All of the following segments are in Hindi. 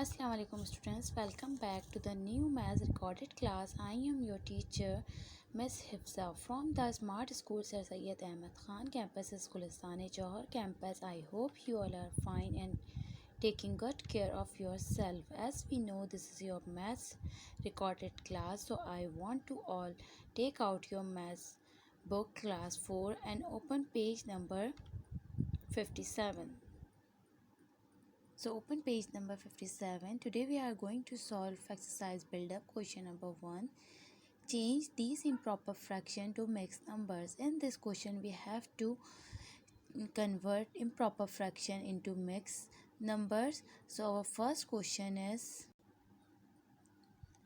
Assalamu alaikum students, welcome back to the new maths recorded class. I am your teacher Miss Hifza from the Smart School Sir Syed Ahmed Khan campus Gulistan Johar campus. I hope you all are fine and taking good care of yourself. As we know, this is your maths recorded class, so I want to all take out your maths book class 4 and open page number 57. So open page number 57. Today we are going to solve exercise build-up question number 1. Change these improper fraction to mixed numbers. In this question we have to convert improper fraction into mixed numbers. So our first question is,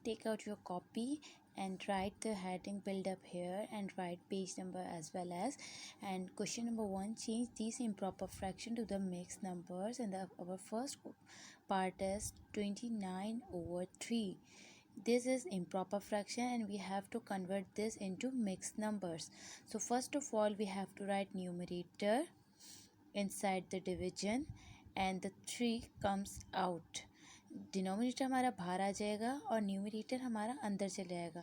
take out your copy and write the heading build up here and write page number as well as, and question number 1, change these improper fraction to the mixed numbers, and our first part is 29/3. This is improper fraction and we have to convert this into mixed numbers. So first of all we have to write numerator inside the division and the 3 comes out. Denominator हमारा बाहर आ जाएगा और न्यूमरेटर हमारा अंदर चले जाएगा.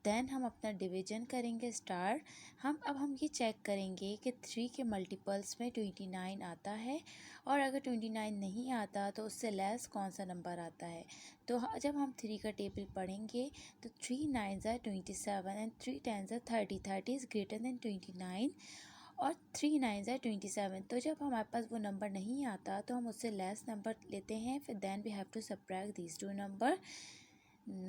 देन हम अपना डिवीजन करेंगे स्टार्ट. हम ये चेक करेंगे कि 3 के मल्टीपल्स में 29 आता है, और अगर 29 नहीं आता तो उससे लेस कौन सा नंबर आता है. तो जब हम 3 का टेबल पढ़ेंगे तो 3 9s are 27 and 3 10s are 30. 30 is greater than 29 और 3 9s are 27. तो जब हमारे पास वो नंबर नहीं आता तो हम उससे लेस नंबर लेते हैं. फिर then we have to subtract these two number.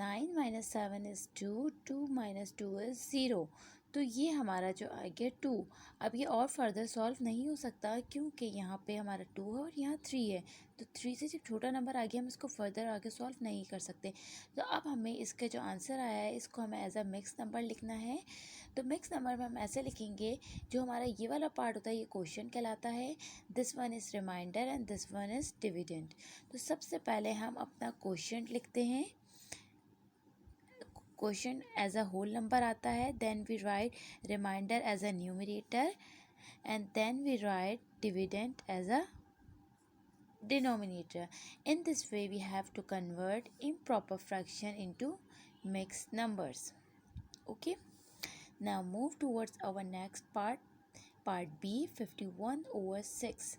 9 minus 7 is 2. 2 minus 2 is 0. तो ये हमारा जो आ गया 2. अब ये और फर्दर सॉल्व नहीं हो सकता क्योंकि यहाँ पे हमारा 2 है और यहाँ 3 है. तो 3 से जब छोटा नंबर आ गया हम इसको फर्दर आगे सॉल्व नहीं कर सकते. तो अब हमें इसका जो आंसर आया है इसको हमें एज अ मिक्स नंबर लिखना है. तो मिक्स नंबर में हम ऐसे लिखेंगे, जो हमारा ये वाला पार्ट होता है ये क्वेश्चन कहलाता है. This one is remainder and this one is dividend. तो सबसे पहले हम अपना क्वेश्चन लिखते हैं. Question as a whole number आता है. Then we write remainder as a numerator and then we write dividend as a denominator. In this way we have to convert improper fraction into mixed numbers. Okay, now move towards our next part B, 51/6.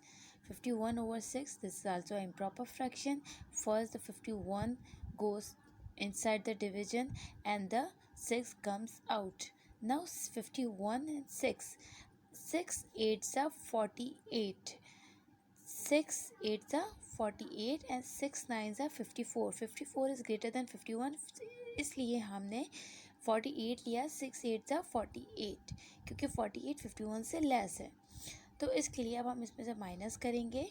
51/6, this is also an improper fraction. First the 51 goes inside the division and the 6 comes out. Now 51 and 6, 6 8s are 48. 6 8s are 48 and 6 9s are 54. 54 is greater than 51, इसलिए हमने 48 लिया. 6 8s are 48 क्योंकि 48 51 से लेस है. तो इसके लिए अब हम इसमें से माइनस करेंगे.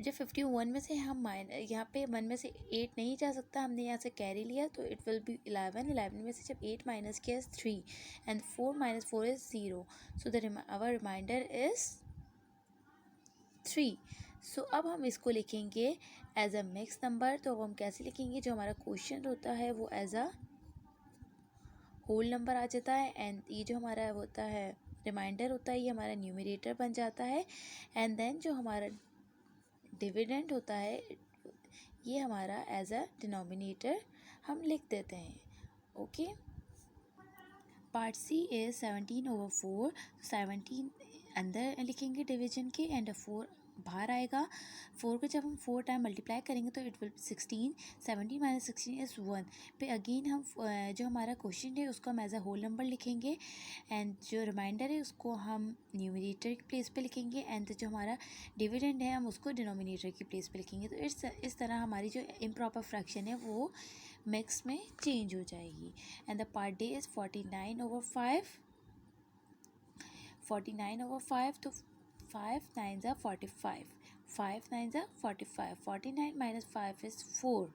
जब 51 में से हम यहाँ पे 1 में से 8 नहीं जा सकता, हमने यहाँ से कैरी लिया तो इट विल बी 11. 11 में से जब 8 माइनस किया is 3 and 4 minus 4 is 0. So our remainder is 3. So अब हम इसको लिखेंगे एज अ मिक्स नंबर. तो अब हम कैसे लिखेंगे, जो हमारा क्वेश्चन होता है वो एज अ होल नंबर आ जाता है एंड ये जो हमारा होता है रिमाइंडर होता है ये हमारा न्यूमरेटर बन जाता है. एंड देन जो हमारा डिविडेंड होता है ये हमारा एज अ डिनोमिनेटर हम लिख देते हैं. Okay, part C is 17/4. 17 अंदर लिखेंगे डिवीजन के एंड 4 बाहर आएगा. 4 को जब हम 4 टाइम मल्टीप्लाई करेंगे तो इट विल 16. 17 minus 16 is 1. पे अगेन हम जो हमारा क्वेश्चन है उसको हम एज अ होल नंबर लिखेंगे एंड जो रिमाइंडर है उसको हम न्यूमरेटर की प्लेस पे लिखेंगे एंड जो हमारा डिविडेंड है हम उसको डिनोमिनेटर की प्लेस पे लिखेंगे. तो इस तरह हमारी जो इम्प्रॉपर फ्रैक्शन है वो मिक्स में चेंज हो जाएगी. And the part day is 49/5. 49/5. तो 5 9s are 45. 5 9s are 45. 49 minus 5 is 4.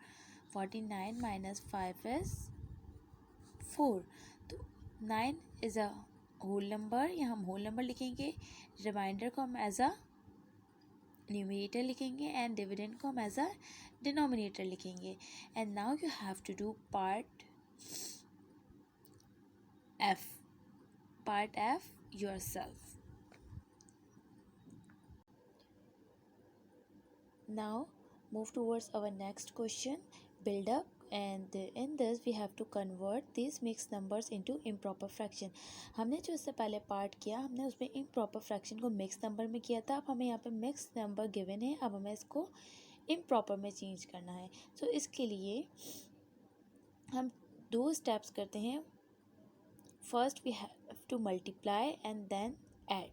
49 minus 5 is 4. तो 9 is a whole number. यहाँ हम whole number लिखेंगे. रिमाइंडर को हम एज अ न्यूमरेटर लिखेंगे एंड डिविडेंड को हम एज अ डिनोमिनेटर लिखेंगे. And now you have to do part F. Part F yourself. Now Move towards our next question, build up, and in this we have to convert these mixed numbers into improper fraction. हमने जो इससे पहले पार्ट किया हमने उसमें improper fraction को mixed number में किया था. अब हमें यहाँ पे mixed number given है, अब हमें इसको improper में चेंज करना है. तो इसके लिए हम दो स्टेप्स करते हैं. First we have to multiply and then add.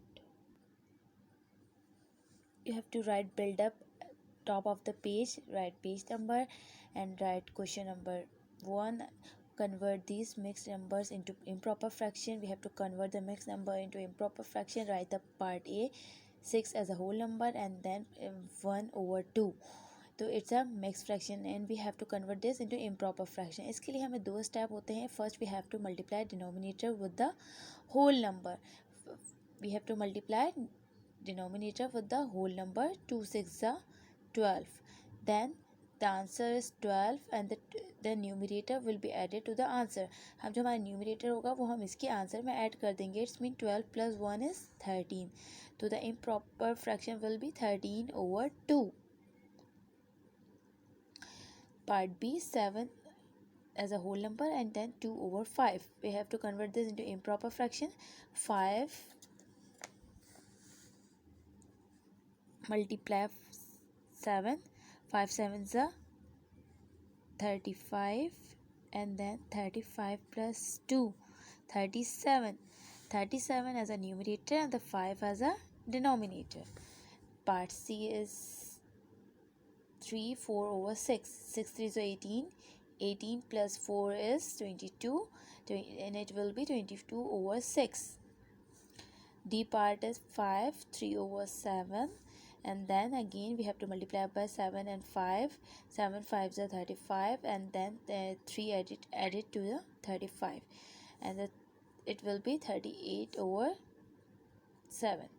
You have to write build up top of the page, write page number and write question number 1. Convert these mixed numbers into improper fraction. We have to convert the mixed number into improper fraction. Write the part A 6 as a whole number and then 1/2. तो it's a mix fraction and we have to convert this into improper fraction. इसके लिए हमें दो स्टेप होते हैं. First we have to multiply denominator with the whole number. We have to multiply denominator with the whole number. 2 6 12. Then the answer is 12 and the numerator will be added to the answer. हम जो हमारा numerator होगा वो हम इसके आंसर में ऐड कर देंगे. It's mean 12 plus 1 is 13. तो the improper fraction will be 13/2. Part B 7 as a whole number and then 2/5. We have to convert this into improper fraction. 5 multiply 7. 5 7s are 35 and then 35 plus 2 37. 37 as a numerator and the 5 as a denominator. Part C is 3 4/6. 6 3s are 18. 18 plus 4 is 22 and it will be 22/6. D part is 5 3/7 and then again we have to multiply by 7 and 5. 7 5s are 35 and then 3 added to the 35 and it will be 38/7.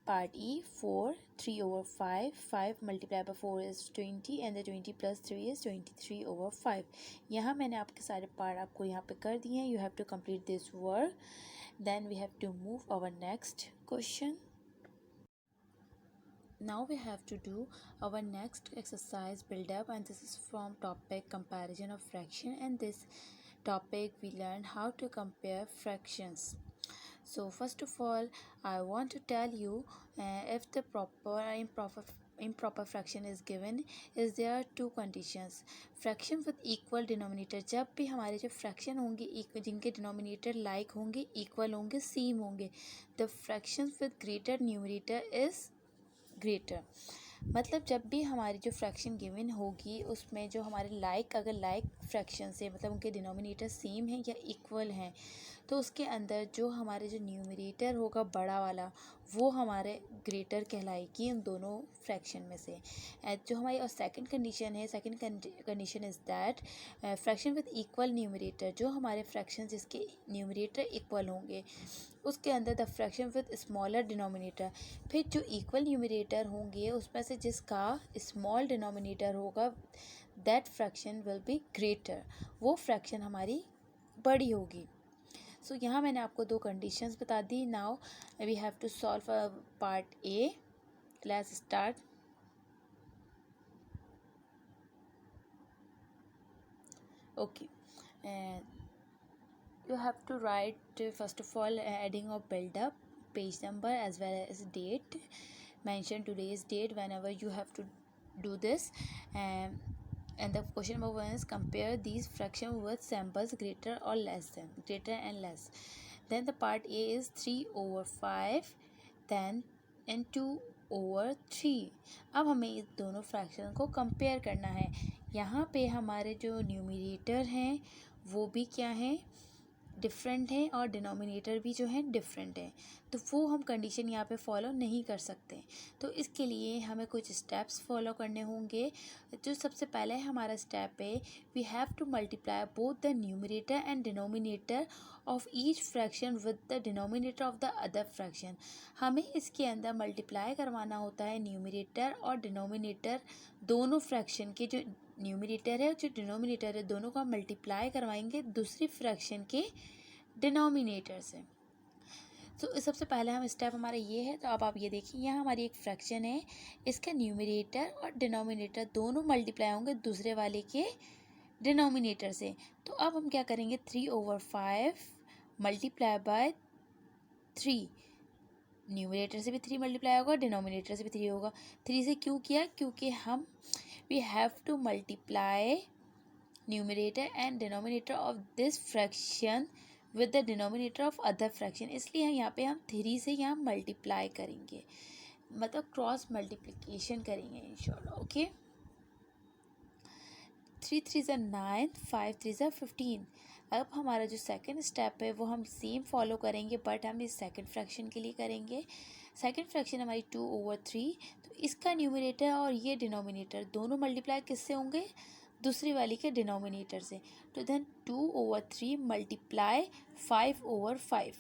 Part E 4 3/5. 5 multiplied by 4 is 20 and the 20 plus 3 is 23/5. यहाँ मैंने आपके सारे पार्ट आपको यहाँ पे कर दिए हैं. You have to complete this work. Then we have to move our next question. Now we have to do our next exercise build up and this is from topic comparison of fraction and this topic we learned how to compare fractions. So first of all I want to tell you if the proper or improper fraction is given is there are two conditions. Fraction with equal denominator. जब भी हमारे जो फ्रैक्शन होंगे जिनके डिनोमिनेटर लाइक होंगे इक्वल होंगे सेम होंगे the fraction with greater numerator is greater. मतलब जब भी हमारी जो फ्रैक्शन गिवन होगी उसमें जो हमारे अगर लाइक फ्रैक्शन से मतलब उनके डिनोमिनेटर सेम हैं या इक्वल हैं तो उसके अंदर जो हमारे जो न्यूमरेटर होगा बड़ा वाला वो हमारे ग्रेटर कहलाएगी उन दोनों फ्रैक्शन में से. जो हमारी और सेकंड कंडीशन है second condition is that fraction with equal numerator. जो हमारे फ्रैक्शन जिसके न्यूमरेटर इक्वल होंगे उसके अंदर the fraction with smaller denominator. फिर जो इक्वल न्यूमरेटर होंगे उसमें से जिसका स्मॉल डिनोमिनेटर होगा that fraction will be greater. वो फ्रैक्शन हमारी बड़ी होगी. सो यहाँ मैंने आपको दो कंडीशंस बता दी. Now we have to solve part A. Let's start. Okay you have to write first of all adding of build up page number as well as date. Mention today's date whenever you have to do this. And the question number 1 is compare these fraction with samples greater and less. Then the part A is 3/5 then and 2/3. अब हमें इस दोनों फ्रैक्शन को कंपेयर करना है. यहाँ पे हमारे जो न्यूमरेटर हैं वो भी क्या हैं डिफरेंट है और डिनोमिनेटर भी जो है डिफरेंट है तो वो हम कंडीशन यहाँ पे फॉलो नहीं कर सकते. तो इसके लिए हमें कुछ स्टेप्स फॉलो करने होंगे. जो सबसे पहले हमारा स्टेप है we have to multiply both the numerator and denominator of each fraction with the denominator of the other fraction. हमें इसके अंदर मल्टीप्लाई करवाना होता है न्यूमरेटर और डिनोमिनेटर दोनों फ्रैक्शन के जो न्यूमरेटर है जो डिनोमिनेटर है दोनों का मल्टीप्लाई करवाएंगे दूसरी फ्रैक्शन के डिनोमिनेटर से. तो सबसे पहले हम स्टेप हमारा ये है। तो अब आप ये देखिए, यहाँ हमारी एक फ्रैक्शन है, इसका न्यूमरेटर और डिनोमिनेटर दोनों मल्टीप्लाई होंगे दूसरे वाले के डिनोमिनेटर से। तो अब हम क्या करेंगे, 3/5 मल्टीप्लाई बाय 3। न्यूमरेटर से भी 3 मल्टीप्लाई होगा, डिनोमिनेटर से भी 3 होगा। 3 से क्यों किया, क्योंकि हम we have to multiply numerator and denominator of this fraction with the denominator of other fraction, इसलिए यहाँ पे हम 3 से यहाँ मल्टीप्लाई करेंगे, मतलब क्रॉस मल्टीप्लिकेशन करेंगे इन शॉर्ट। ओके, 3 3 ज़ा 9, 5 3 ज़ा 15। अब हमारा जो सेकंड स्टेप है वो हम सेम फॉलो करेंगे, बट हम इस सेकंड फ्रैक्शन के लिए करेंगे। सेकंड फ्रैक्शन हमारी 2/3, तो इसका न्यूमरेटर और ये डिनोमिनेटर दोनों मल्टीप्लाई किससे होंगे, दूसरी वाली के डिनोमिनेटर से। तो देन 2/3 मल्टीप्लाई 5/5,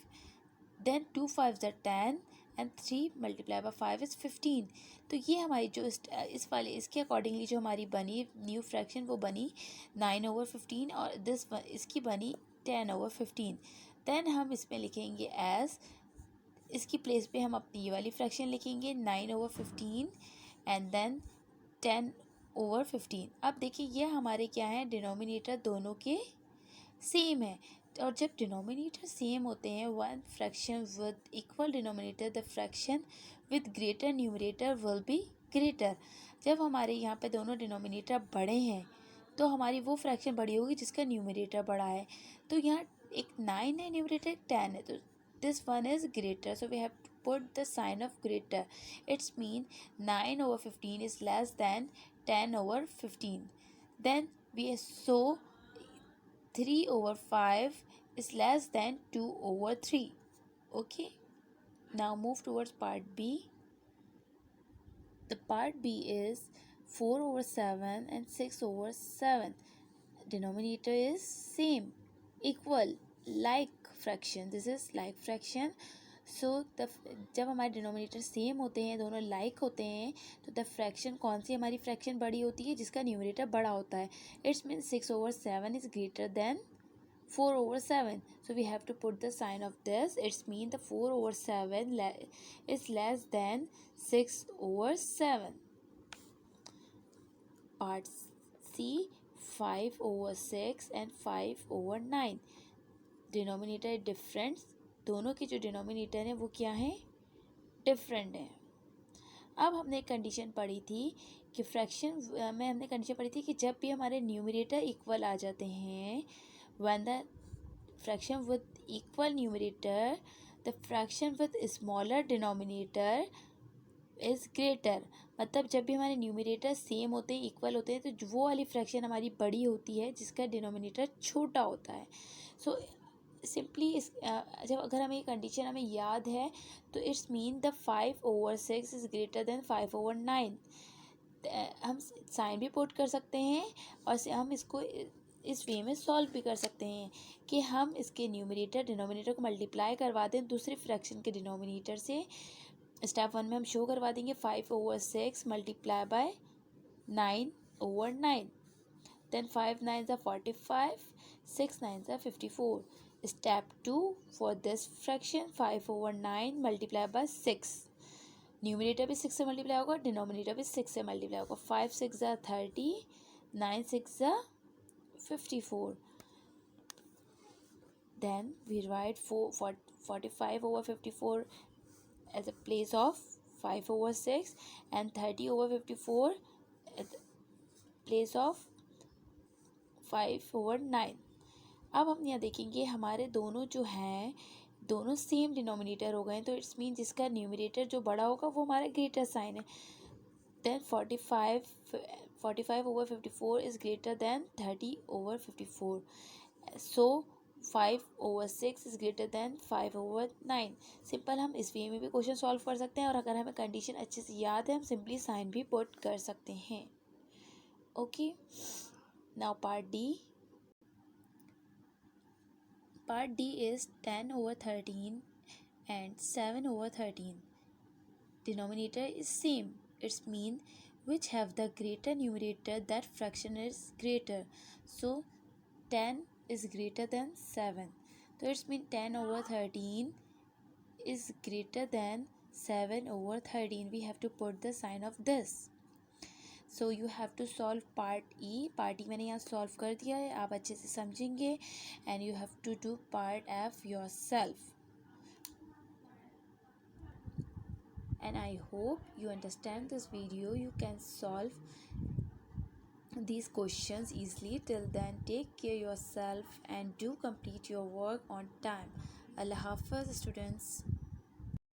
देन 2 5 ज़ा 10 एंड 3 मल्टीप्लाई बाय 5 इज़ 15। तो ये हमारी जो इस वाले इसके अकॉर्डिंगली जो हमारी बनी न्यू फ्रैक्शन वो बनी 9/15, और इसकी बनी 10/15। देन हम इसमें लिखेंगे एज, इसकी प्लेस पे हम अपनी ये वाली फ्रैक्शन लिखेंगे 9/15 एंड देन 10/15। अब देखिए ये हमारे क्या है, डिनोमिनेटर दोनों के सेम है, और जब डिनोमिनेटर सेम होते हैं, one fraction with equal denominator, the fraction with greater numerator will be greater. जब हमारे यहाँ पे दोनों डिनोमिनेटर बड़े हैं तो हमारी वो फ्रैक्शन बड़ी होगी जिसका न्यूमरेटर बड़ा है। तो यहाँ एक 9 है, न्यूमरेटर 10 है, तो this one is greater, so we have to put the sign of greater. It's mean 9/15 is less than 10/15। Then we so 3/5 is less than 2/3. Okay, now move towards part B. The part B is 4/7 and 6/7. Denominator is same, equal, like fraction. This is like fraction. So the जब हमारे डिनोमिनेटर सेम होते हैं, दोनों लाइक होते हैं, तो द फ्रैक्शन कौन सी हमारी फ्रैक्शन बड़ी होती है, जिसका न्यूमरेटर बड़ा होता है। It's mean 6/7 is greater then 4/7. So we have to put the sign of this. It's mean the 4/7 is less than 6/7. Part C, 5/6 and 5/9. Denominator difference, दोनों की जो डिनोमिनेटर है वो क्या है, डिफरेंट है। अब हमने एक कंडीशन पढ़ी थी कि फ्रैक्शन में हमने कंडीशन पढ़ी थी कि जब भी हमारे न्यूमरेटर इक्वल आ जाते हैं, when the fraction with equal numerator, the fraction with smaller denominator is greater। मतलब जब भी हमारे न्यूमरेटर सेम होते हैं, इक्वल होते हैं, तो वो वाली फ्रैक्शन हमारी बड़ी होती है जिसका डिनोमिनेटर छोटा होता है। सो सिंपली इस जब अगर हमें ये कंडीशन हमें याद है, तो it's mean the 5/6 is greater than 5/9। हम साइन भी पुट कर सकते हैं और हम इसको इस वे में सॉल्व भी कर सकते हैं कि हम इसके न्यूमरेटर डिनोमिनेटर को मल्टीप्लाई करवा दें दूसरे फ्रैक्शन के डिनोमिनेटर से। स्टेप 1 में हम शो करवा देंगे 5/6 मल्टीप्लाई बाय 9/9, देन 5 9 ज़ा 45, 6 9 ज़ा 54। Step 2 for this fraction 5/9 multiply by 6, numerator भी 6 से मल्टीप्लाई होगा, डिनोमिनेटर भी 6 से मल्टीप्लाई होगा। 5 6 ज़ा 30, 9 6 ज़ा 54। Then we write 45/54 as a place of 5/6 and 30/54 at the place of 5/9। अब हम यहाँ देखेंगे हमारे दोनों जो हैं दोनों सेम डिनोमिनेटर हो गए, तो इट्स मीन जिसका न्यूमरेटर जो बड़ा होगा वो हमारा ग्रेटर साइन है। Then 45/54 is greater than 30/54। So 5/6 is greater than 5/9। Simple हम इस वे में भी क्वेश्चन सॉल्व कर सकते हैं, और अगर हमें कंडीशन अच्छे से याद है हम सिंपली साइन भी पुट कर सकते हैं। Okay, now part D. Part D is 10/13 and 7/13. Denominator is same. It's mean which have the greater numerator, that fraction is greater. So 10 is greater than 7. So it's mean 10/13 is greater than 7 over 13. We have to put the sign of this. So you have to solve part E. Part E मैंने यहाँ solve कर दिया है, आप अच्छे से समझेंगे. And you have to do part F yourself. And I hope you understand this video. You can solve these questions easily. Till then, take care yourself and do complete your work on time. Allah Hafiz, students.